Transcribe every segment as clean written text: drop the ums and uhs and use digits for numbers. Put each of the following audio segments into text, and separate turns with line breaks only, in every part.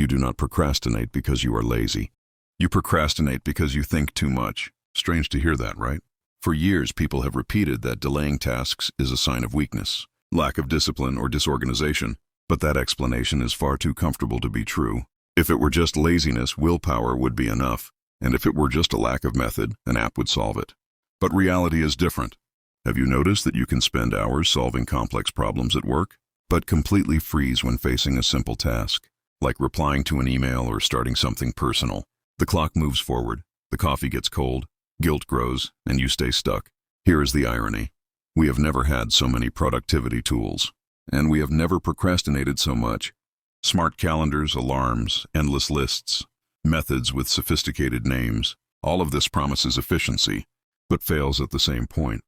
You do not procrastinate because you are lazy. You procrastinate because you think too much. Strange to hear that, right? For years, people have repeated that delaying tasks is a sign of weakness, lack of discipline, or disorganization. But that explanation is far too comfortable to be true. If it were just laziness, willpower would be enough. And if it were just a lack of method, an app would solve it. But reality is different. Have you noticed that you can spend hours solving complex problems at work, but completely freeze when facing a simple task, like replying to an email or starting something personal? The clock moves forward, the coffee gets cold, guilt grows, and you stay stuck. Here is the irony. We have never had so many productivity tools, and we have never procrastinated so much. Smart calendars, alarms, endless lists, methods with sophisticated names. All of this promises efficiency, but fails at the same point.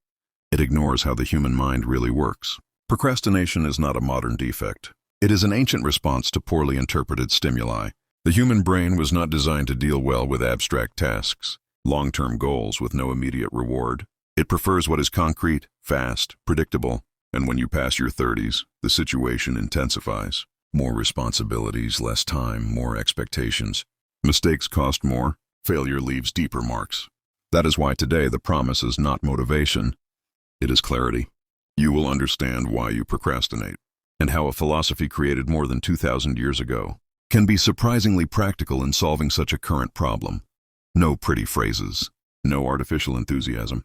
It ignores how the human mind really works. Procrastination is not a modern defect. It is an ancient response to poorly interpreted stimuli. The human brain was not designed to deal well with abstract tasks, long-term goals with no immediate reward. It prefers what is concrete, fast, predictable, and when you pass your 30s, the situation intensifies. More responsibilities, less time, more expectations. Mistakes cost more. Failure leaves deeper marks. That is why today the promise is not motivation. It is clarity. You will understand why you procrastinate, and how a philosophy created more than 2,000 years ago can be surprisingly practical in solving such a current problem. No pretty phrases, no artificial enthusiasm,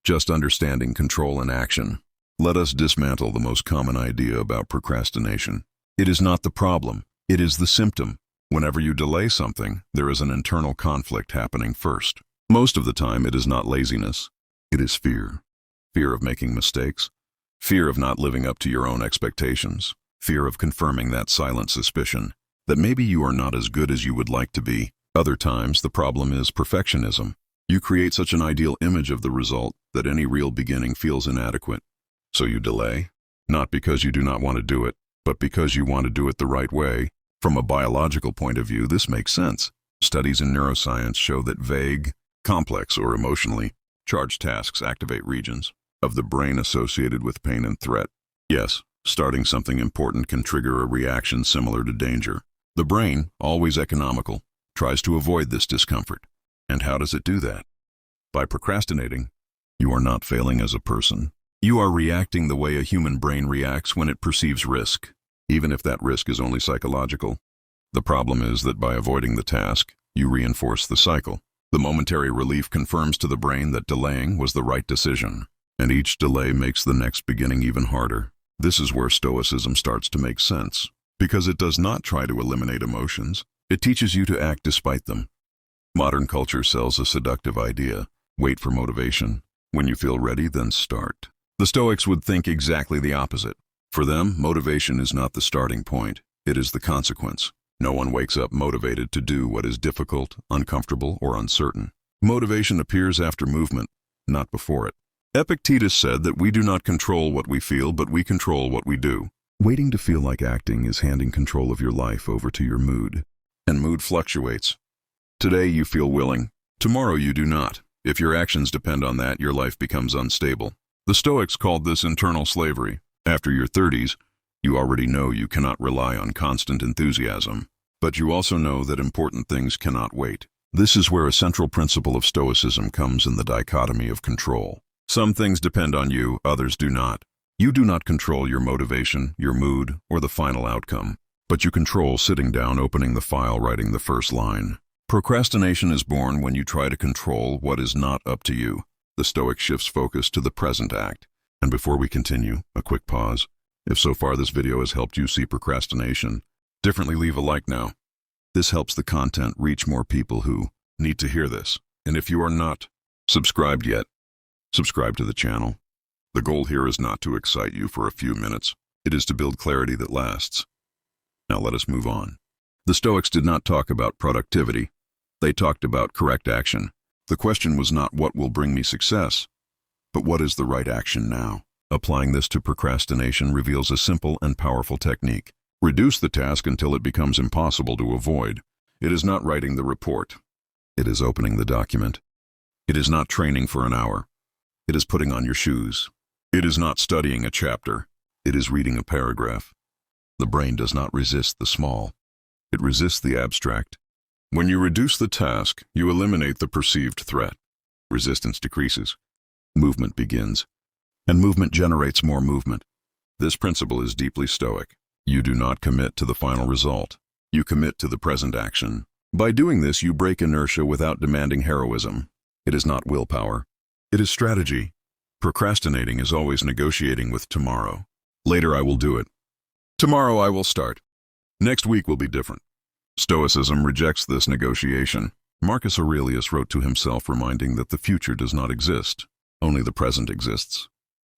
just understanding, control, and action. Let us dismantle the most common idea about procrastination. It is not the problem, it is the symptom. Whenever you delay something, there is an internal conflict happening first. Most of the time, it is not laziness, it is fear. Fear of making mistakes, fear of not living up to your own expectations, fear of confirming that silent suspicion that maybe you are not as good as you would like to be. Other times, the problem is perfectionism. You create such an ideal image of the result that any real beginning feels inadequate. So you delay, not because you do not want to do it, but because you want to do it the right way. From a biological point of view, this makes sense. Studies in neuroscience show that vague, complex, or emotionally charged tasks activate regions of the brain associated with pain and threat. Yes, starting something important can trigger a reaction similar to danger. The brain, always economical, tries to avoid this discomfort. And how does it do that? By procrastinating. You are not failing as a person. You are reacting the way a human brain reacts when it perceives risk, even if that risk is only psychological. The problem is that by avoiding the task, you reinforce the cycle. The momentary relief confirms to the brain that delaying was the right decision, and each delay makes the next beginning even harder. This is where Stoicism starts to make sense, because it does not try to eliminate emotions. It teaches you to act despite them. Modern culture sells a seductive idea. Wait for motivation. When you feel ready, then start. The Stoics would think exactly the opposite. For them, motivation is not the starting point. It is the consequence. No one wakes up motivated to do what is difficult, uncomfortable, or uncertain. Motivation appears after movement, not before it. Epictetus said that we do not control what we feel, but we control what we do. Waiting to feel like acting is handing control of your life over to your mood. And mood fluctuates. Today you feel willing. Tomorrow you do not. If your actions depend on that, your life becomes unstable. The Stoics called this internal slavery. After your 30s, you already know you cannot rely on constant enthusiasm. But you also know that important things cannot wait. This is where a central principle of Stoicism comes in the dichotomy of control. Some things depend on you, others do not. You do not control your motivation, your mood, or the final outcome. But you control sitting down, opening the file, writing the first line. Procrastination is born when you try to control what is not up to you. The Stoic shifts focus to the present act. And before we continue, a quick pause. If so far this video has helped you see procrastination differently, leave a like now. This helps the content reach more people who need to hear this. And if you are not subscribed yet, subscribe to the channel. The goal here is not to excite you for a few minutes. It is to build clarity that lasts. Now let us move on. The Stoics did not talk about productivity. They talked about correct action. The question was not what will bring me success, but what is the right action now? Applying this to procrastination reveals a simple and powerful technique. Reduce the task until it becomes impossible to avoid. It is not writing the report. It is opening the document. It is not training for an hour. It is putting on your shoes. It is not studying a chapter. It is reading a paragraph. The brain does not resist the small. It resists the abstract. When you reduce the task, you eliminate the perceived threat. Resistance decreases. Movement begins. And movement generates more movement. This principle is deeply Stoic. You do not commit to the final result. You commit to the present action. By doing this, you break inertia without demanding heroism. It is not willpower. It is strategy. Procrastinating is always negotiating with tomorrow. Later I will do it. Tomorrow I will start. Next week will be different. Stoicism rejects this negotiation. Marcus Aurelius wrote to himself reminding that the future does not exist. Only the present exists.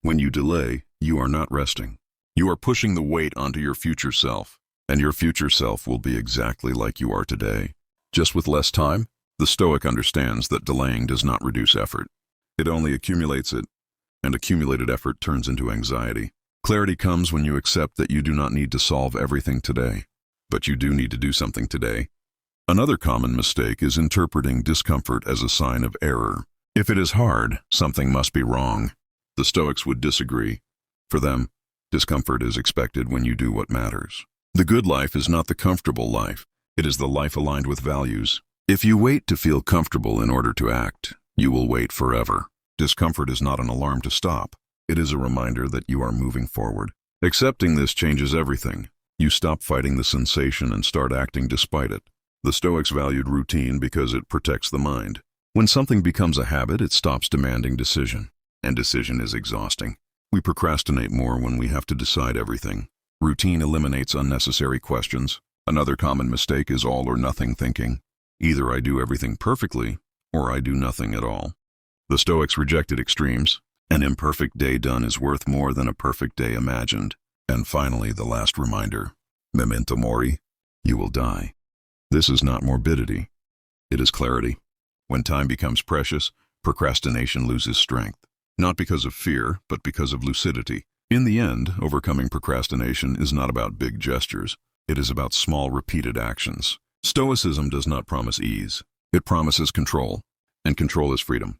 When you delay, you are not resting. You are pushing the weight onto your future self, and your future self will be exactly like you are today. Just with less time, the Stoic understands that delaying does not reduce effort. It only accumulates it, and accumulated effort turns into anxiety. Clarity comes when you accept that you do not need to solve everything today, but you do need to do something today. Another common mistake is interpreting discomfort as a sign of error. If it is hard, something must be wrong. The Stoics would disagree. For them, discomfort is expected when you do what matters. The good life is not the comfortable life. It is the life aligned with values. If you wait to feel comfortable in order to act, you will wait forever. Discomfort is not an alarm to stop. It is a reminder that you are moving forward. Accepting this changes everything. You stop fighting the sensation and start acting despite it. The Stoics valued routine because it protects the mind. When something becomes a habit, it stops demanding decision. And decision is exhausting. We procrastinate more when we have to decide everything. Routine eliminates unnecessary questions. Another common mistake is all or nothing thinking. Either I do everything perfectly, or I do nothing at all. The Stoics rejected extremes. An imperfect day done is worth more than a perfect day imagined. And finally, the last reminder, memento mori, you will die. This is not morbidity. It is clarity. When time becomes precious, procrastination loses strength. Not because of fear, but because of lucidity. In the end, overcoming procrastination is not about big gestures. It is about small, repeated actions. Stoicism does not promise ease. It promises control, and control is freedom.